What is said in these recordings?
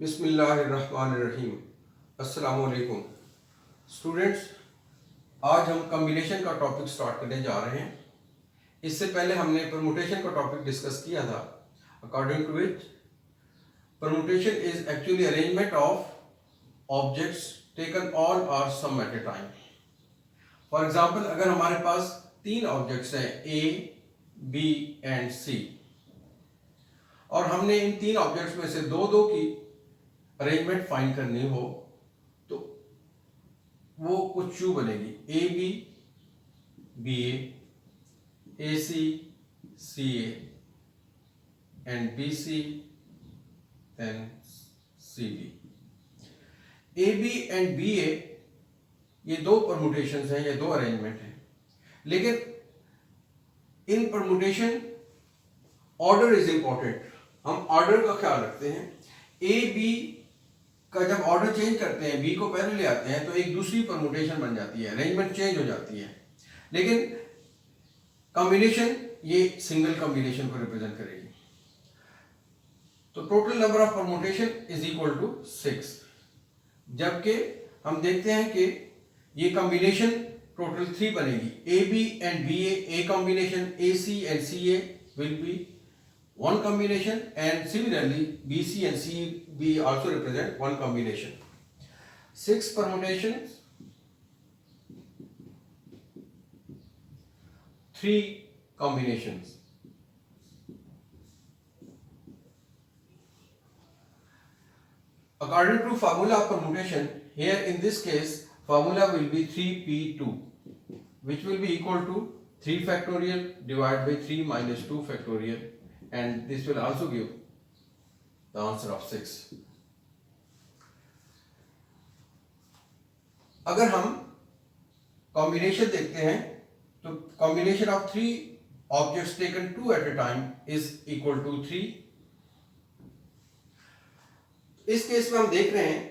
बिस्मिल्लाहिर्रहमानिर्रहीम। अस्सलाम वालेकुम स्टूडेंट्स, आज हम कम्बिनेशन का टॉपिक स्टार्ट करने जा रहे हैं। इससे पहले हमने परमुटेशन का टॉपिक डिस्कस किया था, according to which permutation is actually arrangement of objects taken all और some at a time. For example, अगर हमारे पास तीन ऑब्जेक्ट्स हैं ए, बी एंड सी, और हमने इन तीन ऑब्जेक्ट्स में से दो दो की अरेंजमेंट फाइंड करनी हो तो वो कुछ यूं बनेगी: A B, B A C, C and B C, then C B. A B and B A, ये दो परमुटेशंस हैं, ये दो अरेंजमेंट हैं, लेकिन in permutation order is important. हम ऑर्डर का ख्याल रखते हैं। ए बी का जब ऑर्डर चेंज करते हैं, बी को पहले ले आते हैं, तो एक दूसरी परमुटेशन बन जाती है, अरेंजमेंट चेंज हो जाती है। लेकिन कॉम्बिनेशन ये सिंगल कॉम्बिनेशन को रिप्रेजेंट करेगी। तो total number of permutation is equal to 6, जबकि हम देखते हैं कि ये कॉम्बिनेशन टोटल 3 बनेगी। A B and B A combination, A C and C A will be one combination, and similarly BC and CB also represent one combination. 6 permutations, 3 combinations. According to formula of permutation, here in this case formula will be 3p2, which will be equal to 3 factorial divided by 3 minus 2 factorial, and this will also give the answer of 6. अगर हम combination देखते हैं तो combination of 3 objects taken 2 at a time is equal to 3। इस case में हम देख रहे हैं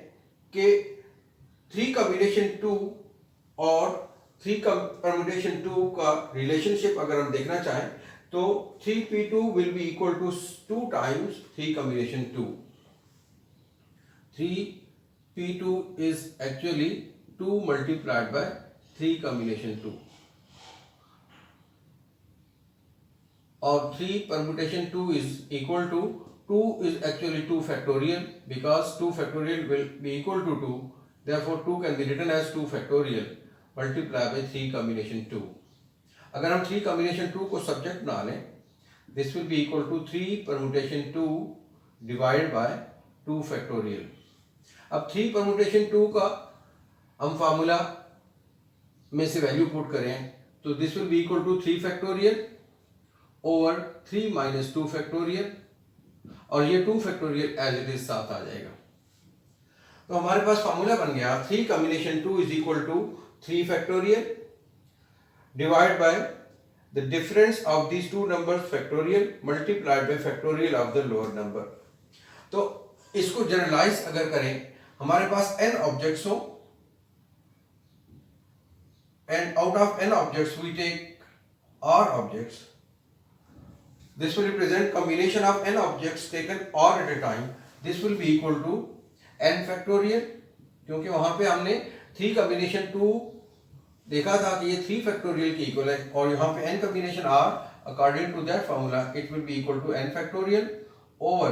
कि 3 कॉम्बिनेशन 2 और 3 परमुटेशन 2 का रिलेशनशिप अगर हम देखना चाहें तो 3p2 will be equal to 2 times 3 combination 2. 3p2 is actually 2 multiplied by 3 combination 2. और 3 permutation 2 is equal to 2 is actually 2 factorial, because 2 factorial will be equal to 2. Therefore 2 can be written as 2 factorial multiplied by 3 combination 2. अगर हम 3 combination 2 को subject बना लें, this will be equal to 3 permutation 2 divided by 2 factorial. अब 3 permutation 2 का हम formula में से वैल्यू पुट करें तो this will be equal to 3 factorial over 3 minus 2 factorial, और ये 2 फैक्टोरियल एज इट इज साथ आ जाएगा। तो हमारे पास फार्मूला बन गया 3 combination 2 is equal to 3 factorial divided by the difference of these two numbers factorial multiplied by factorial of the lower number. तो इसको जनरलाइज अगर करें, हमारे पास n ऑब्जेक्ट्स हो and out of n objects we take r objects. This will represent combination of n objects taken r at a time. This will be equal to n factorial, क्योंकि वहां पे हमने 3 combination 2 देखा था कि ये 3 factorial के इक्वल है, और यहाँ पे n combination r, according to that formula it will be equal to n factorial over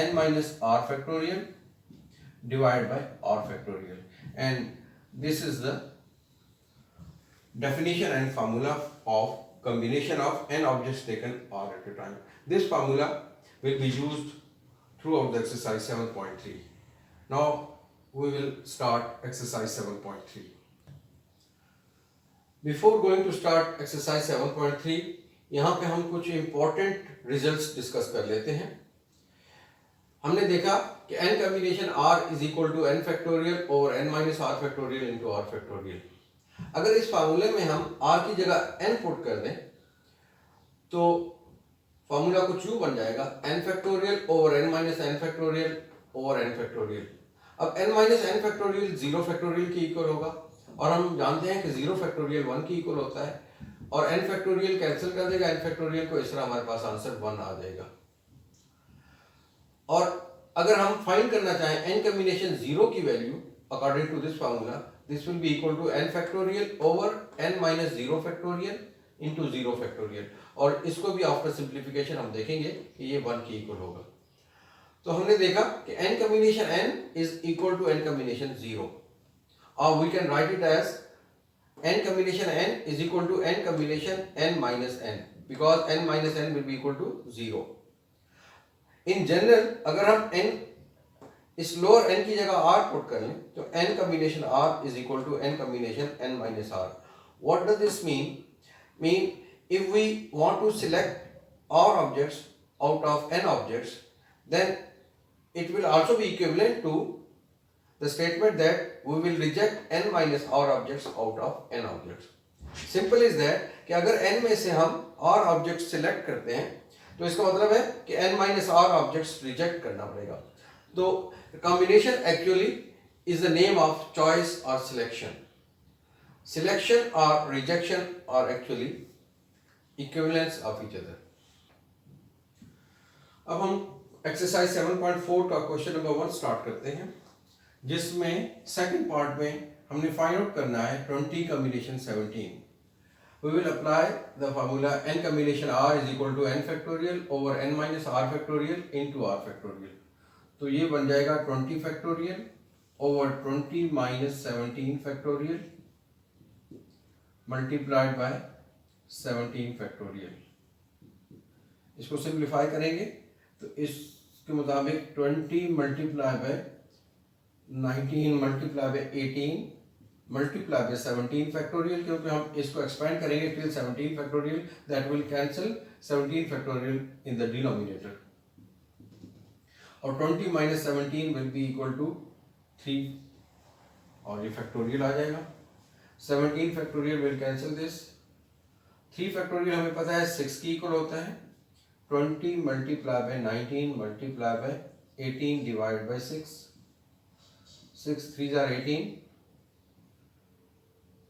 n minus r factorial divide by r factorial, and this is the definition and formula of combination of n objects taken r at a time. This formula will be used throughout the exercise 7.3. Now we will start exercise 7.3. Before going to start exercise 7.3, यहाँ पे हम कुछ important results discuss कर लेते हैं। हमने देखा कि n combination r is equal to n factorial over n minus r factorial into r factorial. अगर इस फार्मूले में हम r की जगह n पुट कर दें तो फार्मूला कुछ यूं बन जाएगा n factorial over n minus n factorial over n factorial. अब n minus n factorial 0 factorial के इक्वल होगा, और हम जानते हैं कि 0 फैक्टोरियल 1 की इक्वल होता है, और n फैक्टोरियल कैंसिल कर देगा n फैक्टोरियल को, इस तरह हमारे पास आंसर 1 आ जाएगा। और अगर हम फाइंड करना चाहें n कॉम्बिनेशन 0 की value according to this formula, this will be equal to n factorial over n minus 0 factorial into 0 factorial, और इसको भी आफ्टर सिंप्लीफिकेशन हम देखेंगे कि ये 1 के इक्वल होगा। तो हमने देखा कि n combination n is equal to n combination 0, और we can write it as n combination n is equal to n combination n minus n, because n minus n will be equal to 0. In general अगर हम n इस lower n की जगह r put कर लें तो n combination r is equal to n combination n minus r. What does this mean? Mean if we want to select r objects out of n objects, then it will also be equivalent to the statement that we will reject n minus r objects out of n objects. Simple is that कि अगर n में से हम r objects select करते हैं तो इसका मतलब है कि n minus r objects reject करना पड़ेगा। तो combination actually is the name of choice or selection. Selection or rejection are actually equivalents of each other. अब हम एक्सरसाइज 7.4 का क्वेश्चन नंबर 1 स्टार्ट करते हैं, जिसमें सेकंड पार्ट में हमने फाइंड आउट करना है 20 combination 17. We will apply the formula n combination r is equal to n factorial over n minus r factorial into r factorial. तो ये बन जाएगा 20 factorial over 20 minus 17 factorial multiplied by 17 factorial. इसको simplify करेंगे तो इसके मुताबिक 20 multiply by 19 multiply by 18 multiply by 17 factorial, क्योंकि हम इसको एक्सपेंड करेंगे till 17 factorial, that will cancel 17 factorial in the denominator, और 20 minus 17 will be equal to 3, और ये फैक्टोरियल आ जाएगा। 17 factorial will cancel this, 3 factorial हमें पता है 6 की इक्वल होता है, 20 multiply by 19 multiply by 18 divide by 6, 6 3 are 18।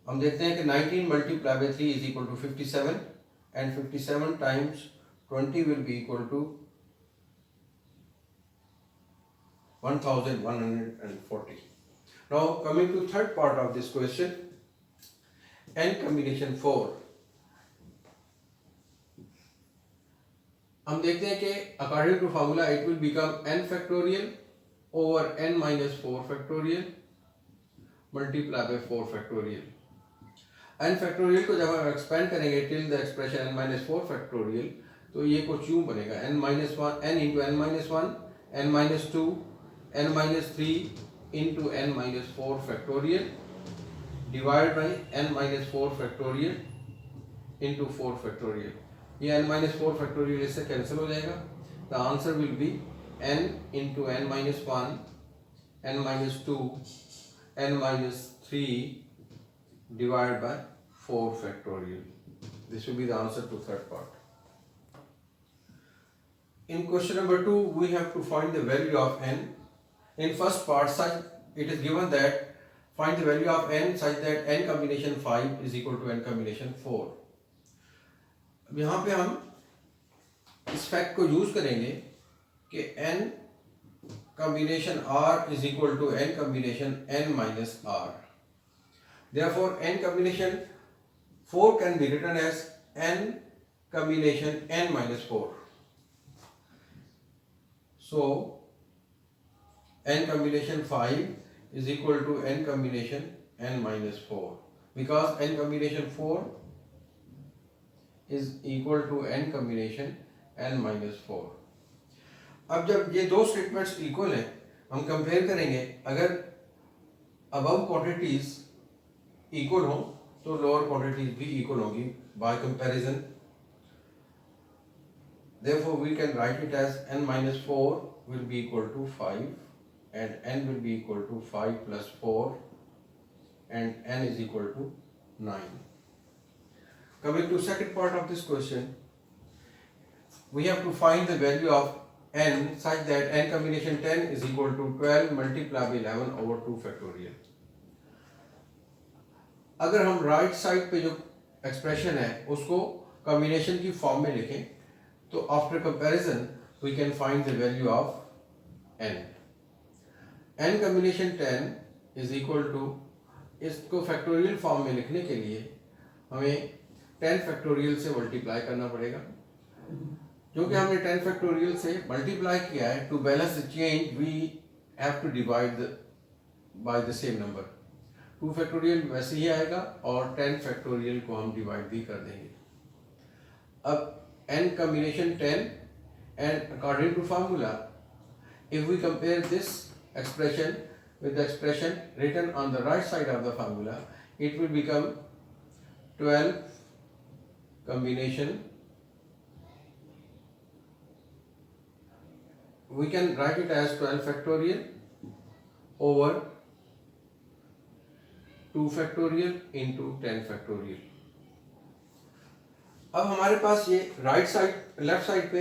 हम देखते हैं कि 19 multiply by 3 is equal to 57, and 57 times 20 will be equal to 1140. Now coming to third part of this question, n combination 4. हम देखते हैं कि according to formula it will become n factorial over n minus 4 factorial multiply by 4 factorial. n factorial को जब हम expand करेंगे till the expression n minus 4 factorial, तो ये कुछ यूं बनेगा n minus 1 n into n minus 1 n minus 2 n minus 3 into n minus 4 factorial divide by n minus 4 factorial into 4 factorial. ये n माइनस 4 फैक्टोरियल इससे cancel हो जाएगा। The answer will be n into n minus 1 n minus 2 n minus 3 divided by 4 factorial. This will be the answer to third part. In question number 2, we have to find the value of n. In first part, such it is given that find the value of n such that n combination 5 is equal to n combination 4. अब यहाँ पे हम इस fact को use करेंगे कि n combination r is equal to n combination n minus r. Therefore, n combination 4 can be written as n combination n minus 4. So, n combination 5 is equal to n combination n minus 4, because n combination 4 is equal to n combination n minus 4. अब जब ये दो statements equal हैं, हम compare करेंगे, अगर above quantities equal हो तो लोअर क्वांटिटीज भी इक्वल होंगी bye comparison. Therefore, we can write it as n minus 4 will be equal to 5 and n will be equal to 5 plus 4 and n is equal to 9. Coming to second part of this question, we have to find the value of n such that n combination 10 is equal to 12 multiplied by 11 over 2 factorial. अगर हम right side पे जो expression है उसको combination की form में लिखें तो after comparison we can find the value of n. n combination 10 is equal to, इसको फैक्टोरियल फॉर्म में लिखने के लिए हमें 10 फैक्टोरियल से मल्टीप्लाई करना पड़ेगा। क्योंकि हमने 10 फैक्टोरियल से मल्टीप्लाई किया है, to balance the change we have to divide by the same number. 2 factorial वैसे ही आएगा और 10 फैक्टोरियल को हम डिवाइड भी कर देंगे। अब n combination 10, and according to formula, if we compare this expression with the expression written on the right side of the formula, it will become 12 combination, we can write it as 12 factorial over 2 factorial into 10 factorial. अब हमारे पास ये right side left side पे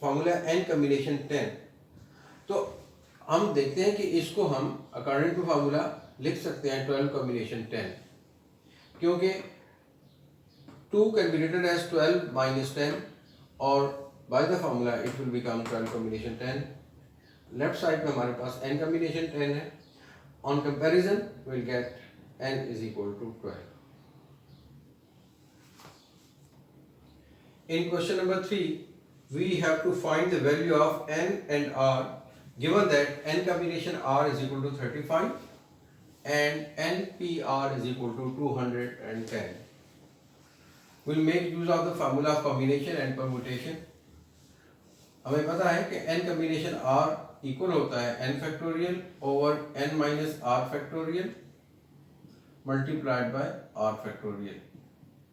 formula n combination 10, तो हम देखते हैं कि इसको हम अकॉर्डिंग टू फार्मूला लिख सकते हैं 12 कॉम्बिनेशन 10, क्योंकि 2 can be written as 12 minus 10 और by the formula it will become 12 combination 10। Left side में हमारे पास n कॉम्बिनेशन 10 है। On comparison will get n is equal to 12। In question number 3, we have to find the value of n and r, given that n combination r is equal to 35 and npr is equal to 210. We'll make use of the formula of combination and permutation. हमें पता है कि n combination r equal होता है n factorial over n minus r factorial multiplied by r factorial,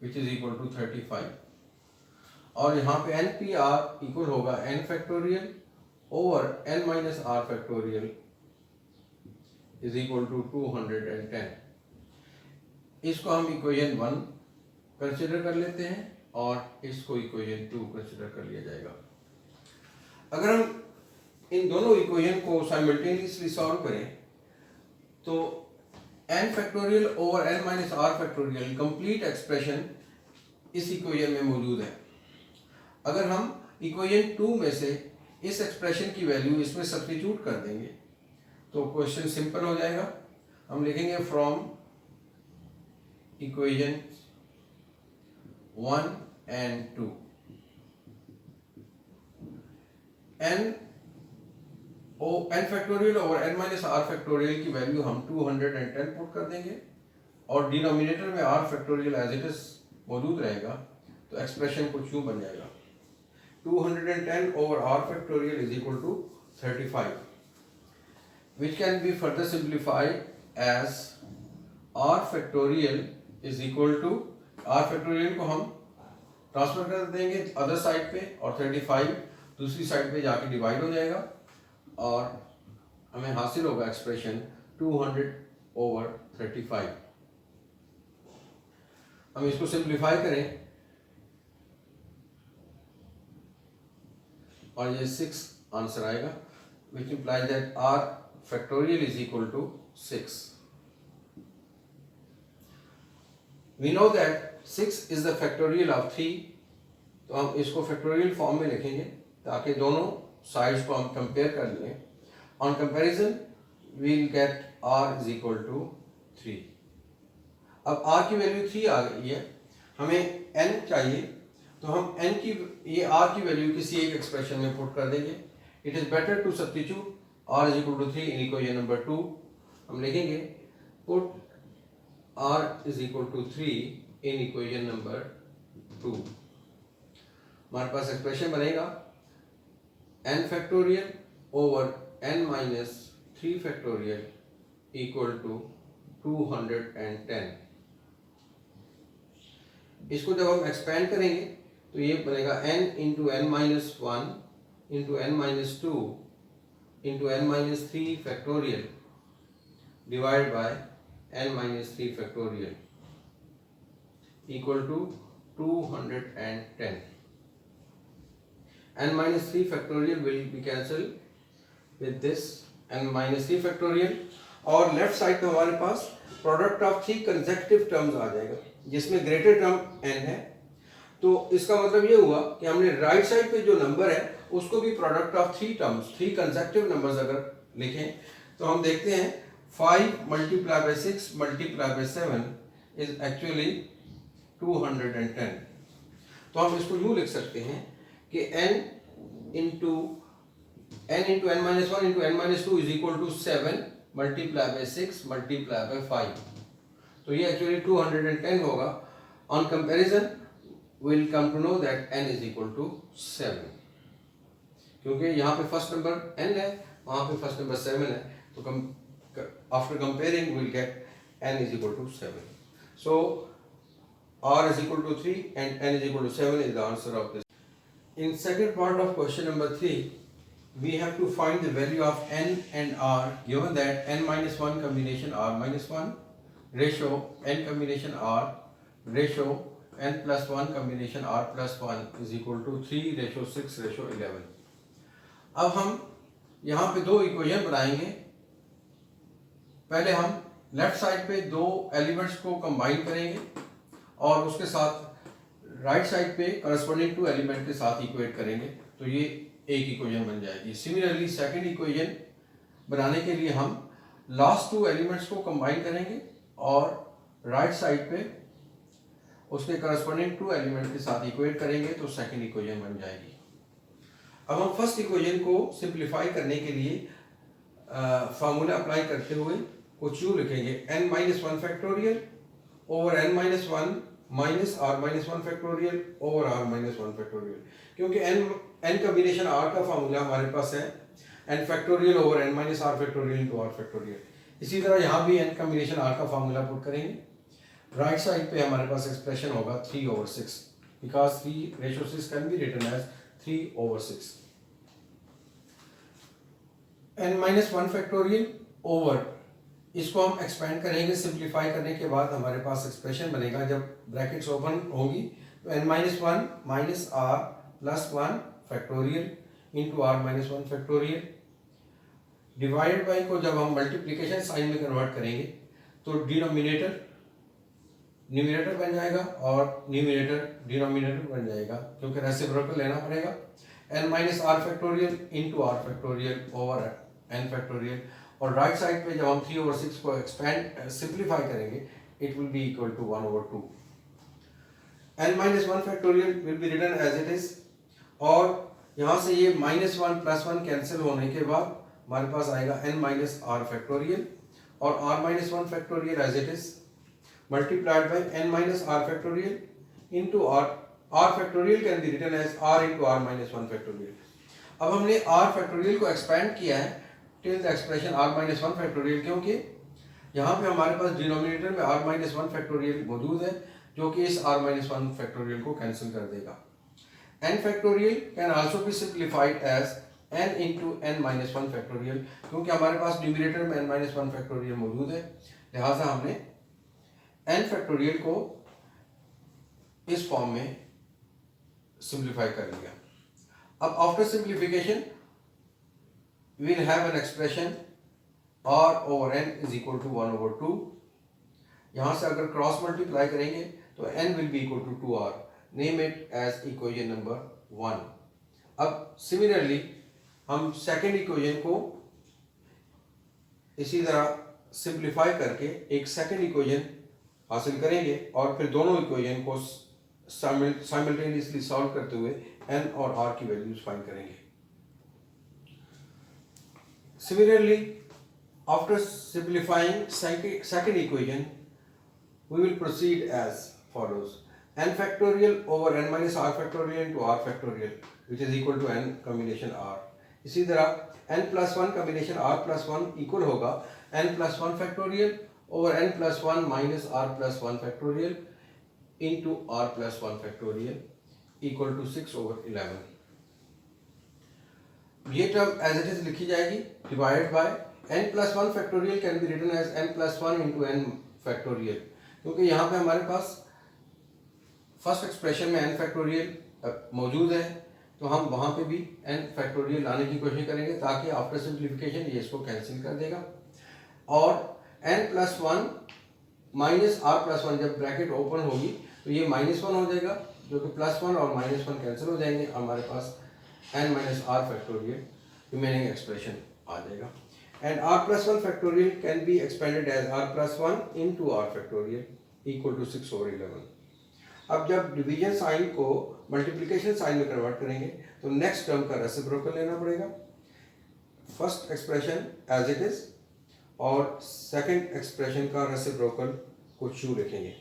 which is equal to 35. और यहाँ पे N P R equal होगा n factorial over n minus r factorial is equal to 210। इसको हम equation 1 consider कर लेते हैं और इसको इक्वेशन 2 कंसिडर कर लिया जाएगा। अगर हम इन दोनों इक्वेशन को साइमल्टेनियसली सॉल्व करें तो n factorial over n minus r factorial complete expression इस इक्वेशन में मौजूद है। अगर हम इक्वेशन 2 में से इस एक्सप्रेशन की वैल्यू इसमें सब्स्टिट्यूट कर देंगे तो क्वेश्चन सिंपल हो जाएगा। हम लिखेंगे from equation 1 and 2 n factorial over n minus r factorial की वैल्यू हम 210 पुट कर देंगे और डिनोमिनेटर में r factorial as it is मौजूद रहेगा, तो एक्सप्रेशन कुछ यूं बन जाएगा 210 over r factorial is equal to 35, which can be further simplified as r factorial is equal to, r factorial को हम ट्रांसफर कर देंगे अदर साइड पे और 35 दूसरी साइड पे जाके डिवाइड हो जाएगा और हमें हासिल होगा एक्सप्रेशन 200 over 35। हम इसको सिंप्लीफाई करें और ये 6 आंसर आएगा, which implies that r factorial is equal to 6. We know that 6 is the factorial of 3, तो हम इसको फैक्टोरियल फॉर्म में लिखेंगे ताकि दोनों साइड्स को हम कंपेयर कर लें। On comparison we'll get r is equal to 3। अब r की वैल्यू 3 आ गई है, हमें n चाहिए, तो हम n की ये r की वैल्यू किसी एक एक्सप्रेशन में पुट कर देंगे। It is better to substitute r is equal to 3 in equation number 2। हम लिखेंगे put r is equal to 3 in equation number 2। हमारे पास एक्सप्रेशन बनेगा n factorial over n minus 3 factorial equal to 210। इसको जब हम एक्सपेंड करेंगे तो ये बनेगा n into n minus 1 into n minus 2 into n minus 3 factorial divide by n minus 3 factorial equal to 210। n minus 3 factorial will be cancel with this n minus 3 factorial और left side पे हमारे पास product of 3 consecutive terms आ जाएगा जिसमें greater term n है। तो इसका मतलब ये हुआ कि हमने राइट साइड पे जो नंबर है उसको भी product of three terms, three consecutive numbers अगर लिखें तो हम देखते हैं 5 multiply by 6 multiply bye 7 is actually 210। तो हम इसको यूँ लिख सकते हैं कि n into n minus 1 into n minus 2 is equal to 7 multiply by 6 multiply by 5। तो ये एक्चुअली 210 होगा। On comparison will come to know that n is equal to 7, क्योंकि यहाँ पे फर्स्ट नंबर n है, वहाँ पे फर्स्ट नंबर 7 है, तो after comparing will get n is equal to 7. So r is equal to 3 and n is equal to 7 is the answer of this. In second part of question number 3, we have to find the value of n and r given that n minus 1 combination r minus 1 ratio n combination r ratio n plus 1 combination r plus 1 is equal to 3 ratio 6 ratio 11. अब हम यहाँ पे दो equation बनाएंगे। पहले हम left side पे दो एलिमेंट्स को कंबाइन करेंगे और उसके साथ राइट साइड पे करस्पॉन्डिंग टू एलिमेंट के साथ इक्वेट करेंगे, तो ये एक इक्वेशन बन जाएगी। सिमिलरली सेकंड इक्वेशन बनाने के लिए हम लास्ट टू एलिमेंट्स को कंबाइन करेंगे और राइट साइड पे उसके करस्पॉन्डिंग टू एलिमेंट के साथ इक्वेट करेंगे, तो सेकंड इक्वेशन बन जाएगी। अब हम फर्स्ट इक्वेशन को सिंप्लीफाई करने के लिए फार्मूला अप्लाई करते हुए कुछ यूँ लिखेंगे n minus 1 factorial over n minus 1 minus r minus 1 factorial over r minus 1 factorial, क्योंकि n कॉम्बिनेशन r का फार्मूला हमारे पास है n factorial over n minus r factorial into r factorial. इसी तरह यहाँ भी n कॉम्बिनेशन r का फार्मूला पुट करेंगे। राइट साइड पे हमारे पास एक्सप्रेशन होगा 3 over 6, because 3 ratio 6 can be written as 3 over 6। n minus 1 factorial over, इसको हम एक्सपेंड करेंगे। सिंप्लीफाई करने के बाद हमारे पास एक्सप्रेशन बनेगा, जब ब्रैकेट्स ओपन होंगी तो n minus 1 minus r plus 1 factorial into r minus 1 factorial divided by को जब हम मल्टीप्लिकेशन साइन में कन्वर्ट करेंगे तो डिनोमिनेटर न्यूमरेटर बन जाएगा और न्यूमरेटर डिनोमिनेटर बन जाएगा, क्योंकि रेसिप्रोकल लेना पड़ेगा। n minus r factorial into r factorial over n factorial, और राइट साइड पे जब हम 3 over 6 को एक्सपेंड सिंप्लीफाई करेंगे it will be equal to 1 over 2। n minus 1 factorial will be written as it is, और यहाँ से ये माइनस 1 प्लस 1 कैंसिल होने के बाद हमारे पास आएगा n माइनस r फैक्टोरियल और r minus 1 factorial as it is multiplied by n minus r factorial into r factorial can be written as r into r minus 1 factorial। अब हमने r factorial को expand किया है till the expression r minus 1 factorial, क्योंकि यहाँ पे हमारे पास denominator में r minus 1 factorial मौजूद है जो कि इस r minus 1 factorial को कैंसिल कर देगा। n factorial can also be simplified as n into n minus 1 factorial, क्योंकि हमारे पास न्यूमरेटर में n minus 1 factorial मौजूद है, लिहाजा हमने n फैक्टोरियल को इस फॉर्म में सिंप्लीफाई कर लिया। अब after simplification we will have an expression r over n is equal to 1 over 2। यहाँ से अगर क्रॉस मल्टीप्लाई करेंगे तो n will be equal to 2r, name it as equation number 1। अब सिमिलरली हम सेकेंड इक्वेशन को इसी तरह सिंप्लीफाई करके एक सेकेंड इक्वेशन हासिल करेंगे और फिर दोनों इक्वेशन को साइमल्टेनियसली सॉल्व करते हुए n और r की वैल्यूज फाइंड करेंगे। Similarly after simplifying second equation we will proceed as follows n factorial over n minus r factorial into r factorial which is equal to n combination r। इसी तरह n plus 1 combination r plus 1 equal होगा n plus 1 factorial over n plus 1 minus r plus 1 factorial into r plus 1 factorial equal to 6 over 11। ये term as it is लिखी जाएगी divided by n plus 1 factorial can be written as n plus 1 into n factorial, क्योंकि यहाँ पे हमारे पास first expression में n factorial मौजूद है, तो हम वहाँ पे भी n factorial लाने की कोशिश करेंगे ताकि आफ्टर सिंप्लीफिकेशन ये इसको कैंसिल कर देगा। और n plus 1 minus r plus 1 जब ब्रैकेट ओपन होगी तो ये -1 हो जाएगा, जो कि +1 और -1 कैंसिल हो जाएंगे, हमारे पास n minus r factorial remaining expression आ जाएगा. And r plus 1 factorial can be expanded as r plus 1 into r factorial equal to 6 over 11. अब जब डिवीजन साइन को मल्टीप्लिकेशन साइन में कन्वर्ट करेंगे तो नेक्स्ट टर्म का रेसिप्रोकल लेना पड़ेगा. First expression as it is और सेकंड एक्सप्रेशन का रेसिप्रोकल कुछ यूं लिखेंगे.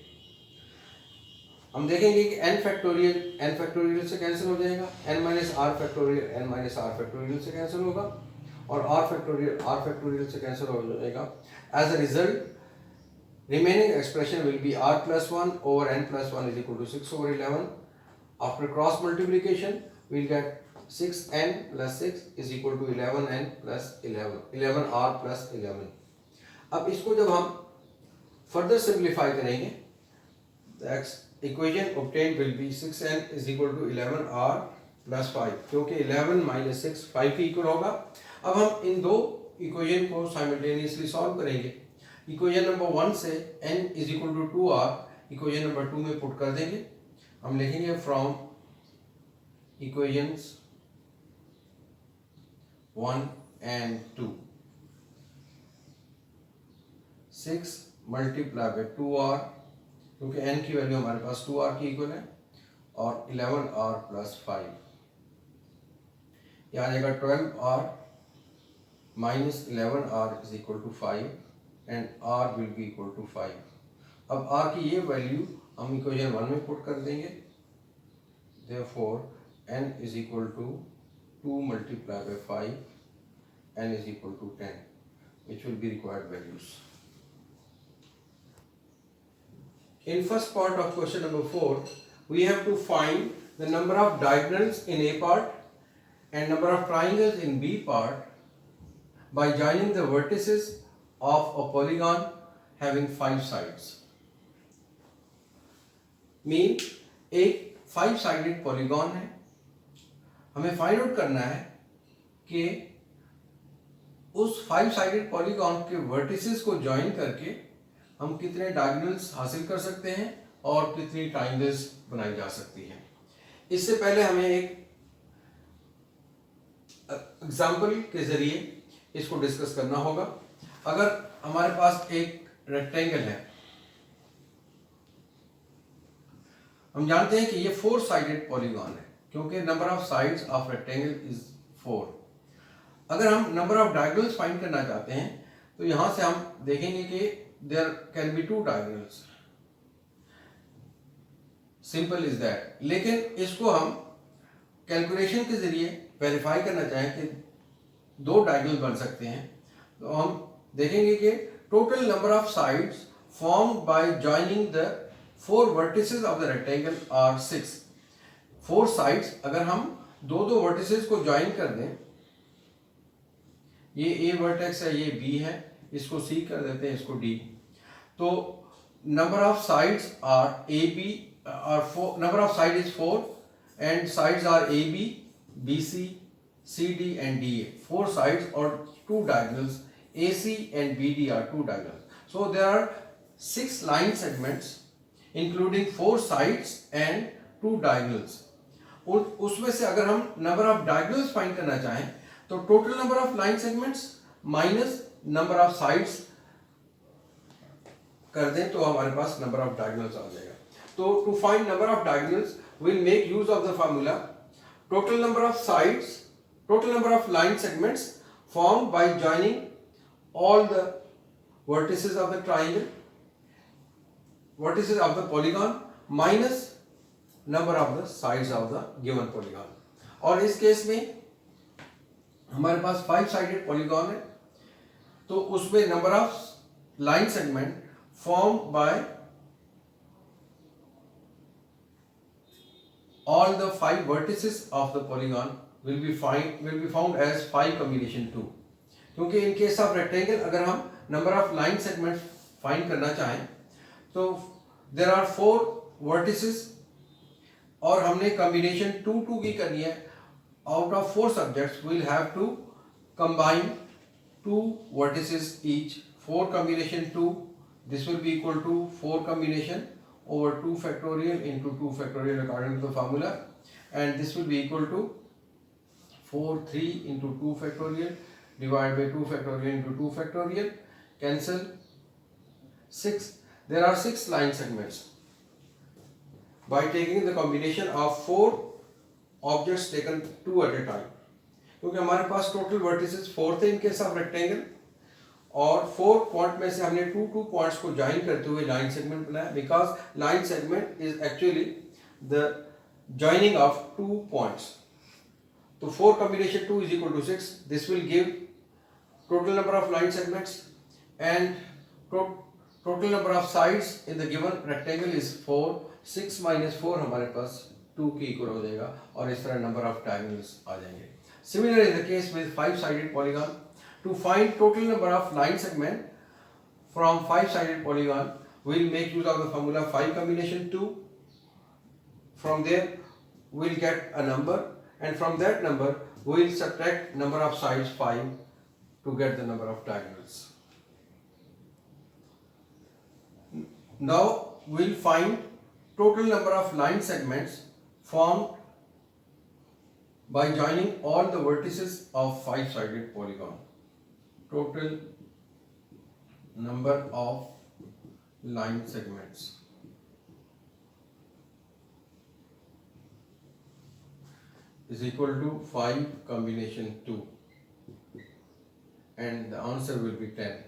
हम देखेंगे कि n फैक्टोरियल से कैंसिल हो जाएगा, n माइनस आर फैक्टोरियल से कैंसिल होगा और r फैक्टोरियल से कैंसिल हो जाएगा. As a result remaining expression will be r plus 1 over n plus 1 is equal to 6 over 11. After cross multiplication we'll get 6n plus 6 is equal to 11n plus 11r plus 11. अब इसको जब हम further simplify करेंगे the equation obtained will be 6n is equal to 11r plus 5 क्योंकि 11 minus 6 5 के equal होगा. अब हम इन दो इक्वेशन को साइमल्टेनियसली सॉल्व करेंगे. इक्वेशन नंबर 1 से n is equal to 2r equation number 2 में पुट कर देंगे. हम लिखेंगे from equations 1 and 2 6 multiply by 2r क्योंकि n की वैल्यू हमारे पास 2r की इक्वल है और 11r प्लस 5 यह आ जाएगा 12r minus 11r is equal to 5 and r will be equal to 5. अब r की ये वैल्यू हम इक्वेशन 1 में पुट कर देंगे. Therefore n is equal to 2 multiplied by 5, n is equal to 10, which will be required values. In first part of question number 4, we have to find the number of diagonals in A part and number of triangles in B part by joining the vertices of a polygon having 5 sides. Mean एक 5-sided polygon है. हमें find out करना है कि उस 5-sided polygon के vertices को join करके हम कितने डायगोनल्स हासिल कर सकते हैं और कितनी ट्राइंगल्स बनाई जा सकती हैं. इससे पहले हमें एक एग्जाम्पल के जरिए इसको डिस्कस करना होगा. अगर हमारे पास एक रेक्टेंगल है, हम जानते हैं कि ये 4-sided पॉलीगॉन है क्योंकि number of sides of rectangle is 4. अगर हम नंबर ऑफ डायगोनल्स फाइंड करना चाहते हैं तो यहां से हम देखेंगे कि there can be 2 diagonals. Simple is that. लेकिन इसको हम कैलकुलेशन के जरिए वेरीफाई करना चाहें कि 2 डायगोनल बन सकते हैं तो हम देखेंगे कि total number of sides formed by joining the 4 vertices of the rectangle are 6. 4 sides अगर हम दो वर्टिसेस को ज्वाइन कर दें, ये A वर्टेक्स है, ये B है, इसको C कर देते हैं, इसको D, तो number of sides are AB और 4 number of side is 4 and sides are AB, BC, CD and DA. 4 sides or 2 diagonals. AC and BD are 2 diagonals. So there are 6 line segments including 4 sides and 2 diagonals. उसमें से अगर हम number of diagonals find करना चाहें तो total number of line segments minus number of sides कर दें तो हमारे पास नंबर ऑफ डायगोनल्स आ जाएगा. तो to find number of diagonals we'll make use of the formula total number of sides, total number of line segments formed by joining all the vertices of the triangle, vertices of the polygon minus number of the sides of the given polygon. और इस case में हमारे पास 5-sided polygon है तो उसमें number of line segment formed by all the 5 vertices of the polygon will be found as 5 combination 2. क्योंकि in case of rectangle अगर हम number of line segments find करना चाहें तो there are 4 vertices और हमने combination 2 की करनी है. Out of 4 subjects we will have to combine 2 vertices each. 4 combination 2, this will be equal to 4 combination over 2 factorial into 2 factorial according to the formula, and this will be equal to 4 3 into 2 factorial divided by 2 factorial into 2 factorial, cancel 6. There are 6 line segments. By taking the combination of 4 objects taken 2 at a time, क्योंकि हमारे पास total vertices 4 थे in case of rectangle, और 4 point में से हमने 2 points को join करते हुए लाइन सेगमेंट बनाया, because line segment is actually the joining of 2 points. तो 4 combination 2 is equal to 6. This will give total number of line segments, and total number of sides in the given rectangle is 4. 6 minus 4 हमारे पास 2 के equal हो जाएगा, और इस तरह number of diagonals आ जाएंगे. Similar is the case with 5-sided polygon. To find total number of line segment from 5-sided polygon, we will make use of the formula 5 combination 2. From there, we will get a number, and from that number, we will subtract number of sides 5 to get the number of diagonals. Now, we will find total number of line segments formed by joining all the vertices of 5-sided polygon. Total number of line segments is equal to 5 combination 2, and the answer will be 10.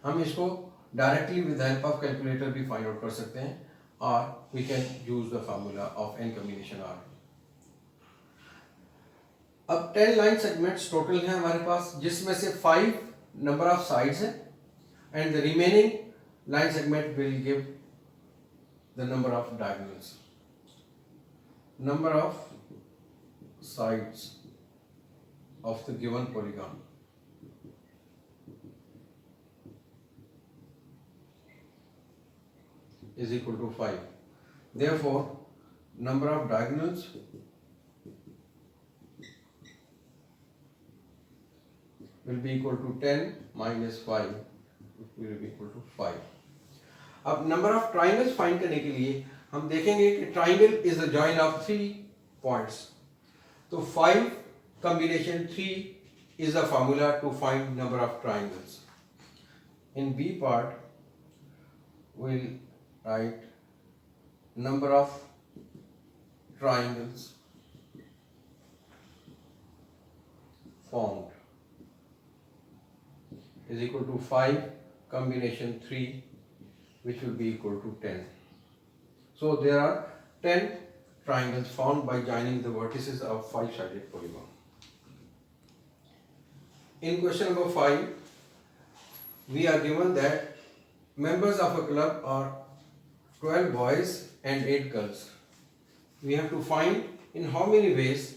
हम इसको directly with the help of calculator भी find out कर सकते हैं, or we can use the formula of n combination r. अब 10 line segments total हैं हमारे पास, जिसमें से 5 नंबर ऑफ साइड्स हैं, and the remaining line segment will give the number of diagonals. Number of sides of the given polygon is equal to 5. Therefore, number of diagonals will be equal to 10 minus 5, which will be equal to 5. अब number of triangles find करने के लिए हम देखेंगे कि triangle is the join of 3 points. तो 5 combination 3 is the formula to find number of triangles. In B part, we'll write number of triangles formed is equal to 5 combination 3, which will be equal to 10. So there are 10 triangles formed by joining the vertices of 5-sided polygon. In question number 5, we are given that members of a club are 12 boys and 8 girls. We have to find in how many ways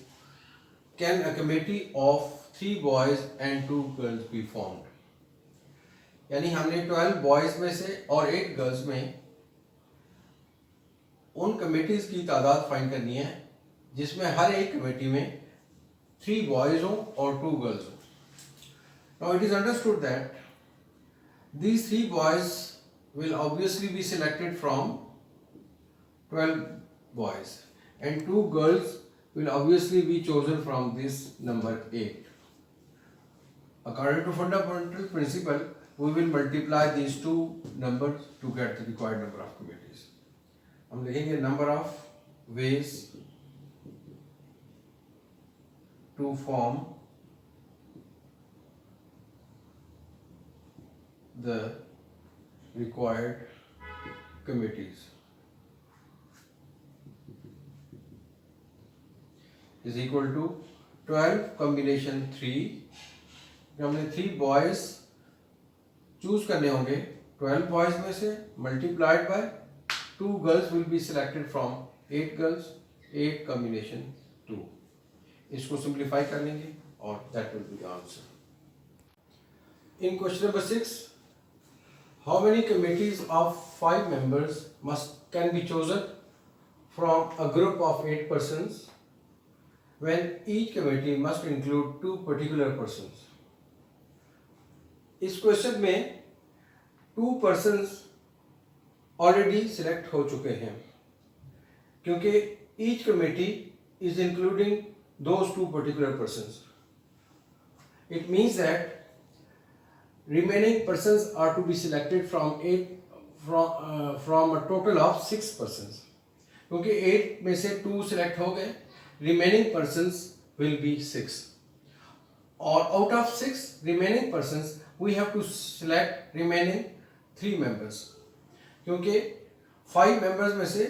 can a committee of 3 boys and 2 girls be formed. यानी हमने 12 boys में से और 8 girls में उन committees की तादाद find करनी है जिसमें हर एक कमेटी में 3 बॉयज हों और 2 गर्ल्स हों. Now it is understood that these 3 boys will obviously be selected from 12 boys, and 2 girls will obviously be chosen from this number 8. According to fundamental principle, we will multiply these 2 numbers to get the required number of committees. हम लिखेंगे number of ways to form the required committees is equal to 12 combination 3. हमने 3 boys choose करने होंगे 12 boys में से, multiplied by 2 girls will be selected from 8 girls, 8 combination 2. इसको simplify कर लेंगे और that will be the answer. In question number 6, how many committees of 5 members can be chosen from a group of 8 persons when each committee must include 2 particular persons. इस question में 2 persons already select हो चुके हैं, क्योंकि each committee is including those two particular persons. It means that remaining persons are to be selected from from a total of 6 persons. क्योंकि 8 में से 2 select हो गए, remaining persons will be 6. Or out of 6 remaining persons, we have to select remaining 3 members. क्योंकि 5 members में से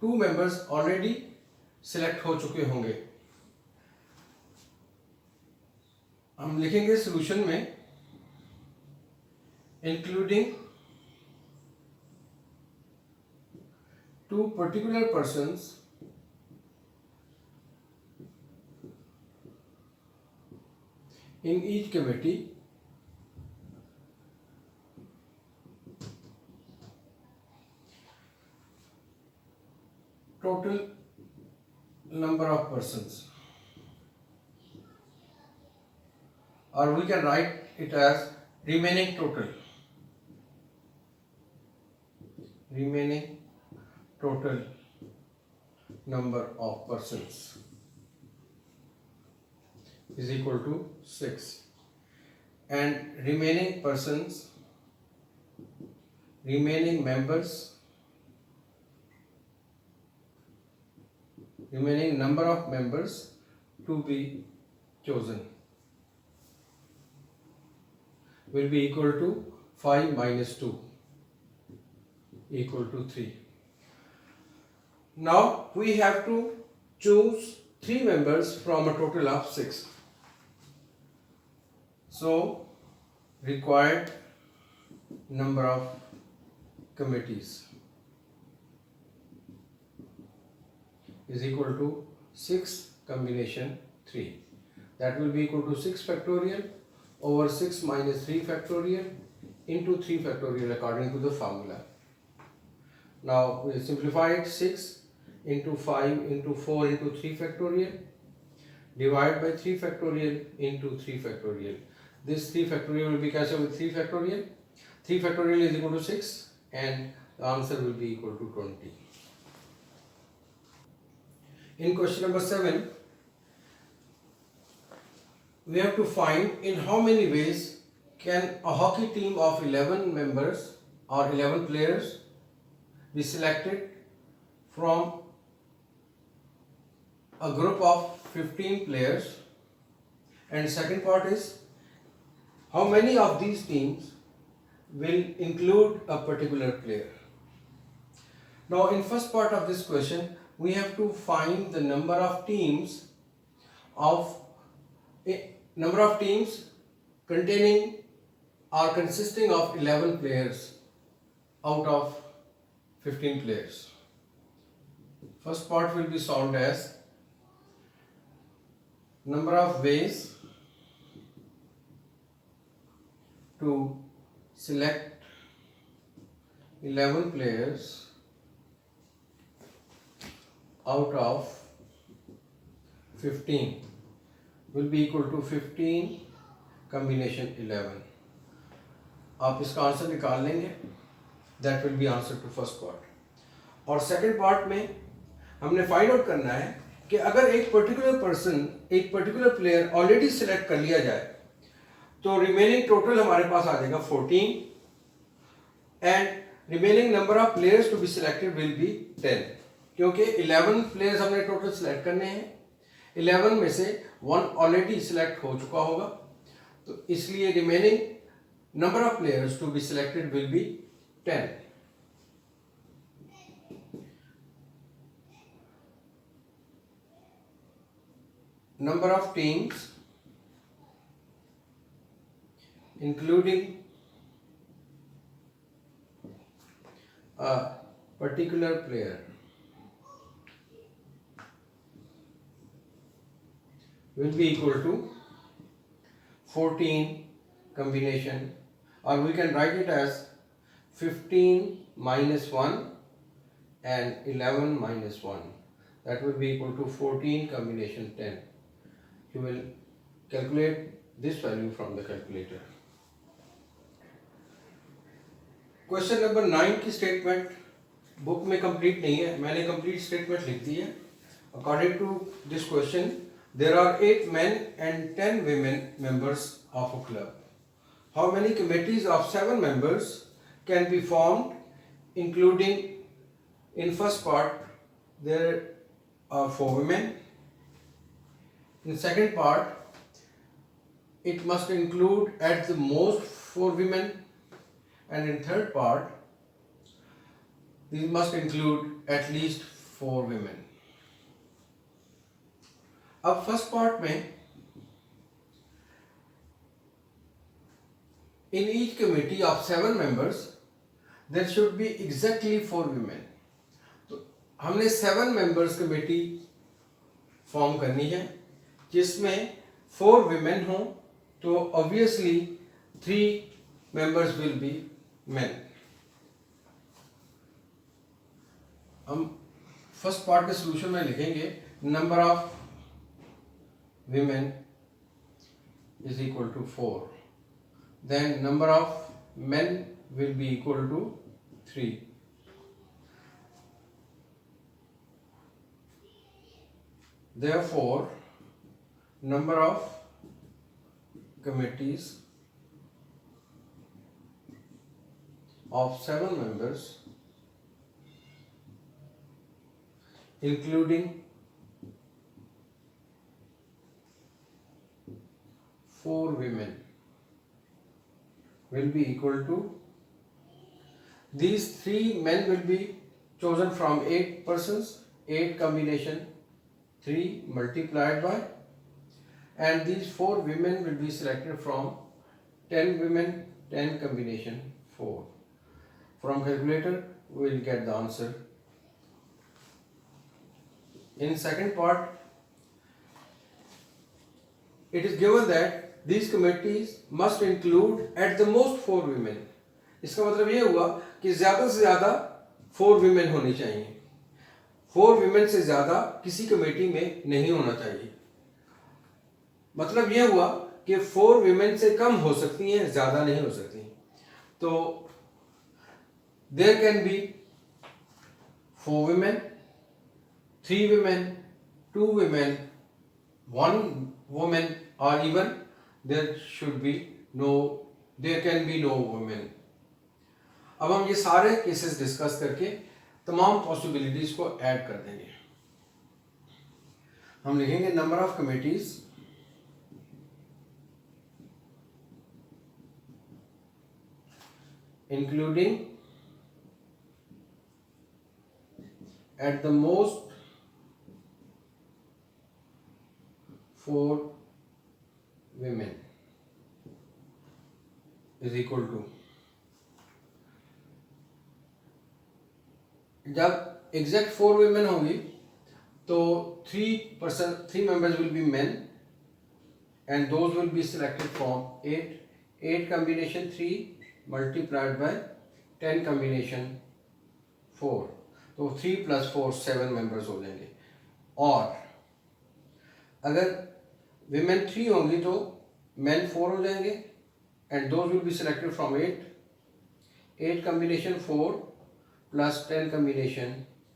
2 members already select हो चुके होंगे. हम लिखेंगे सॉल्यूशन में including 2 particular persons in each committee total number of persons, or we can write it as remaining total number of persons is equal to 6, and remaining number of members to be chosen will be equal to 5 minus 2 equal to 3. Now we have to choose 3 members from a total of 6. So required number of committees is equal to 6 combination 3. That will be equal to 6 factorial over 6 minus 3 factorial into 3 factorial according to the formula. Now we simplify it. 6 into 5 into 4 into 3 factorial divided by 3 factorial into 3 factorial. This 3 factorial will be cancelled with 3 factorial. 3 factorial is equal to 6 and the answer will be equal to 20. In question number 7, we have to find in how many ways can a hockey team of 11 members or 11 players be selected from a group of 15 players, and second part is how many of these teams will include a particular player. Now in first part of this question we have to find the number of teams containing or consisting of 11 players out of 15 players. First part will be solved as number of ways to select 11 players out of 15 will be equal to 15 combination 11. आप इसका answer निकाल लेंगे. That will be answer to first part. और second part में हमने find out करना है कि अगर एक पर्टिकुलर प्लेयर ऑलरेडी सिलेक्ट कर लिया जाए तो रिमेनिंग टोटल हमारे पास आ जाएगा 14 and remaining number of players to be selected will be 10. क्योंकि 11 प्लेयर्स हमने टोटल सिलेक्ट करने हैं, 11 में से 1 ऑलरेडी सिलेक्ट हो चुका होगा, तो इसलिए remaining number of players to be selected will be 10. Number of teams including a particular player will be equal to 14 combination, or we can write it as 15 minus 1 and 11 minus 1. That will be equal to 14 combination 10. You will calculate this value from the calculator. Question number 9 की statement book में complete नहीं है, मैंने complete statement लिख दी है. According to this question there are 8 men and 10 women members of a club. How many committees of 7 members can be formed, including in first part there are 4 women, in second part it must include at the most 4 women, and in third part these must include at least 4 women. अब first part में in each committee of 7 members there should be exactly 4 women. तो हमने 7 members committee form करनी है जिसमें 4 women हों, तो obviously 3 members will be men. हम फर्स्ट पार्ट के सोल्यूशन में लिखेंगे number of women is equal to 4. Then number of men will be equal to 3. Therefore, number of committees of 7 members, including 4 women, will be equal to, these 3 men will be chosen from 8 persons, 8 combination 3 multiplied by, and these 4 women will be selected from 10 women 10 combination 4. From calculator we will get the answer. In second part it is given that these committees must include at the most 4 women. इसका मतलब ये हुआ कि ज़्यादा से ज़्यादा 4 women होनी चाहिए. 4 women से ज़्यादा किसी कमेटी में नहीं होना चाहिए. मतलब ये हुआ कि 4 women से कम हो सकती हैं, ज़्यादा नहीं हो सकती. तो there can be 4 women, 3 women, 2 women, 1 woman, or even there can be no women. अब हम ये सारे केसेस डिस्कस करके तमाम पॉसिबिलिटीज को ऐड कर देंगे. हम लिखेंगे number of committees including at the most 4 women is equal to, जब एग्जैक्ट 4 women होंगी तो 3 members will be men and those will be selected from 8 combination 3 multiplied by 10 combination 4. तो 3 + 4 7 members हो जाएंगे. और अगर women 3 होंगी तो men 4 हो जाएंगे and those will be selected from 8 combination 4 plus 10 combination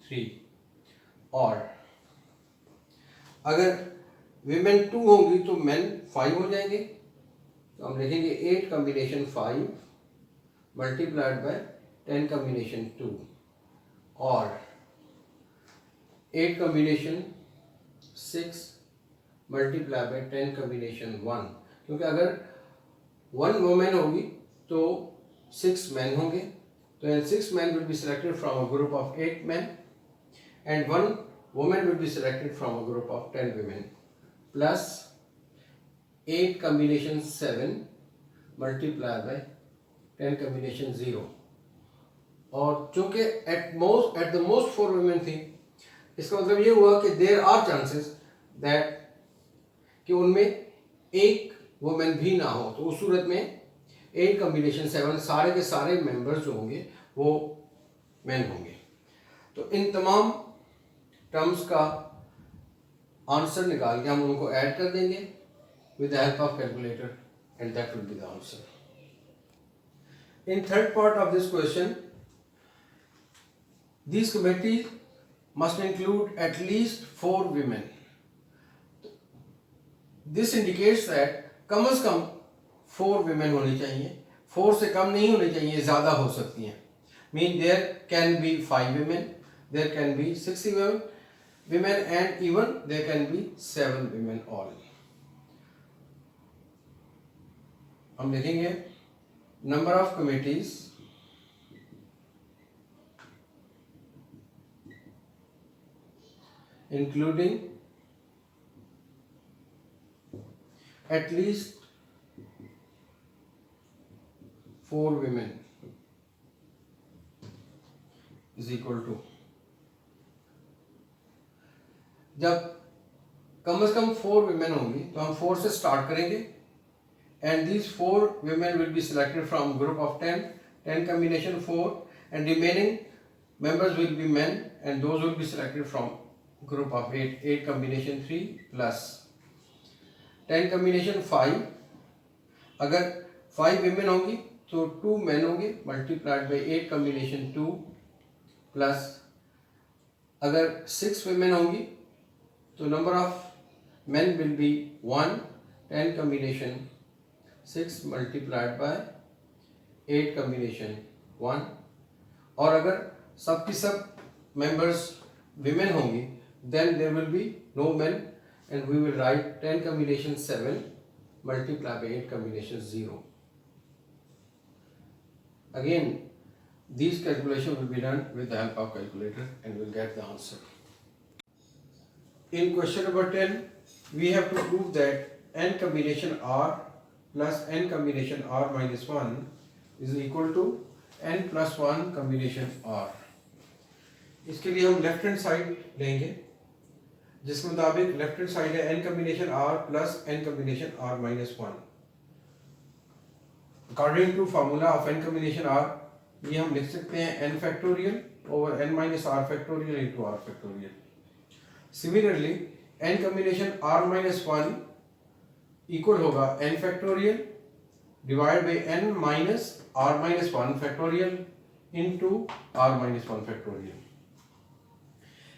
3. और अगर women 2 होंगी तो men 5 हो जाएंगे. तो हम लिखेंगे 8 combination 5 multiplied by 10 combination 2 और 8 combination 6 multiplied by 10 combination 1. क्योंकि अगर 1 woman होगी तो 6 men होंगे. तो 6 men will be selected from a group of 8 men and 1 woman will be selected from a group of 10 women plus 8 combination 7 multiplied by 10 combination 0. और चूंकि at the most 4 women थी, इसका मतलब ये हुआ कि there are chances that कि उनमें एक वुमेन भी ना हो. तो उस सूरत में 8 combination 7 सारे के सारे मेंबर्स जो होंगे वो मेन होंगे. तो इन तमाम टर्म्स का आंसर निकाल के हम उनको ऐड कर देंगे with the help of calculator and that will be the answer. In third part of this question, these committees must include at least 4 women. This indicates that come से कम 4 women होनी चाहिए, 4 से कम नहीं होनी चाहिए, ज़्यादा हो सकती हैं. Mean there can be 5 women, there can be 6 women and even there can be 7 women all. हम लिखेंगे number of committees including at least 4 women is equal to, जब कम से कम 4 women होंगी तो हम 4 से स्टार्ट करेंगे and these 4 women will be selected from group of 10 combination 4 and remaining members will be men and those will be selected from group of 8 combination 3 plus 10 combination 5. अगर 5 women होंगी तो 2 men होंगे multiplied by 8 combination 2 plus अगर 6 women होंगी तो number of men will be 1, 10 combination 6 multiplied by 8 combination 1. और अगर सब की सब members women होंगी then there will be no men and we will write 10 combination 7 multiplied by 8 combination 0. Again these calculations will be done with the help of calculator and we will get the answer. In question number 10 we have to prove that n combination r plus n combination r minus 1 is equal to n plus 1 combination r. इसके लिए हम left hand side लेंगे जिसके मुताबिक left hand side है n combination r plus n combination r minus 1. According to formula of n combination r ये हम लिख सकते हैं n factorial over n minus r factorial into r factorial. Similarly n combination r minus 1 equal होगा n factorial divide by n minus r minus 1 factorial into r minus 1 factorial.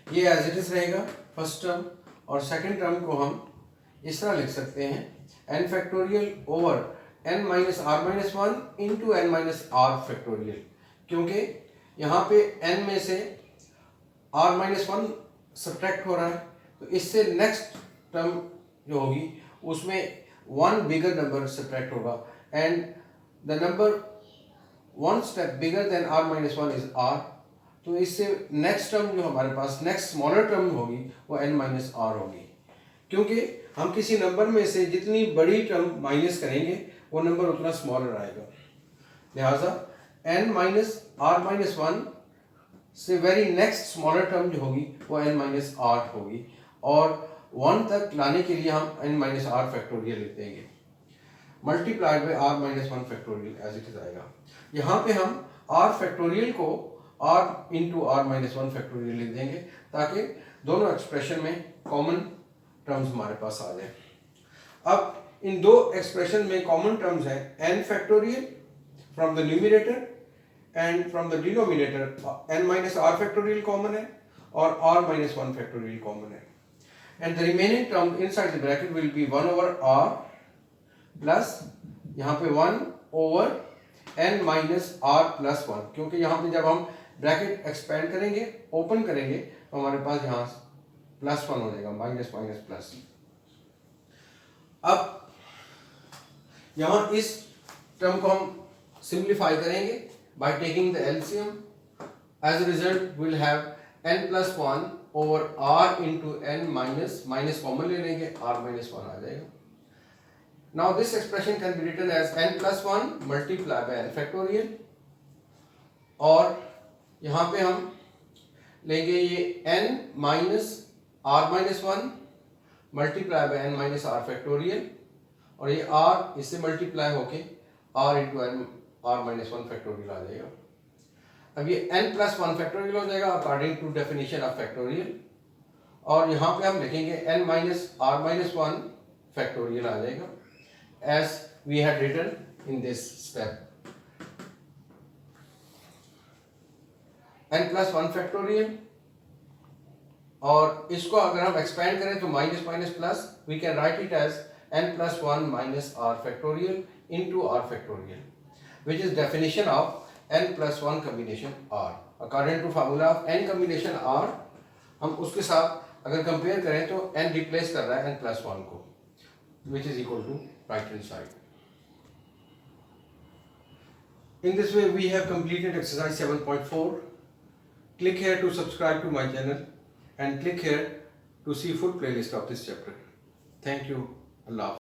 ये as it is रहेगा first term और second term को हम इस तरह लिख सकते हैं n factorial over n minus r minus 1 into n minus r factorial, क्योंकि यहाँ पे n में से r माइनस 1 सब्ट्रैक्ट हो रहा है तो इससे नेक्स्ट टर्म जो होगी उसमें 1 बिगर नंबर सब्ट्रैक्ट होगा and the number 1 step bigger than r minus 1 is r. तो इससे नेक्स्ट टर्म जो हमारे पास नेक्स्ट स्मॉलर टर्म होगी वो n माइनस r होगी, क्योंकि हम किसी नंबर में से जितनी बड़ी टर्म माइनस करेंगे वो नंबर उतना स्मॉलर आएगा. लिहाजा n माइनस r माइनस 1 से वेरी नेक्स्ट स्मॉलर टर्म जो होगी वो n माइनस r होगी और 1 तक लाने के लिए हम n माइनस r फैक्टोरियल लिख देंगे multiplied by r minus 1 factorial as it is आएगा. यहाँ पे हम r फैक्टोरियल को r into r minus 1 factorial लिख देंगे ताकि दोनों एक्सप्रेशन में कॉमन टर्म्स हमारे पास आ जाए. अब इन दो एक्सप्रेशन में कॉमन टर्म्स है n factorial from the numerator and from the denominator n minus r factorial common है और r माइनस 1 फैक्टोरियल कॉमन है. And the remaining term inside the bracket will be 1 over r plus यहाँ पे 1 over n minus r plus 1, क्योंकि यहाँ पे जब हम ब्रैकेट एक्सपेंड करेंगे ओपन करेंगे तो हमारे पास यहाँ प्लस 1 हो जाएगा माइनस माइनस प्लस. अब यहाँ इस टर्म को हम सिंप्लीफाई करेंगे by taking the LCM. As a result we'll have n plus 1 over r into n minus common ले लेंगे r minus 1 आ जाएगा. Now this expression can be written as n plus 1 multiplied by n factorial और यहाँ पे हम लेंगे ये n minus r minus 1 multiplied by n minus r factorial और ये r इससे मल्टीप्लाई होके r into n r minus 1 factorial आ जाएगा. अब ये n plus 1 फैक्टोरियल हो जाएगा according to definition of factorial और यहाँ पे हम लिखेंगे n minus r minus 1 factorial आ जाएगा as we had written in this step. n plus 1 factorial और इसको अगर हम एक्सपेंड करें तो minus minus plus we can write it as n plus 1 minus r factorial into r factorial, which is definition of n plus 1 combination r. According to formula of n combination r, हम उसके साथ अगर compare करें तो n replace कर रहा है n plus 1 को, which is equal to right hand side. In this way we have completed exercise 7.4. Click here to subscribe to my channel and click here to see full playlist of this chapter. Thank you. Allah.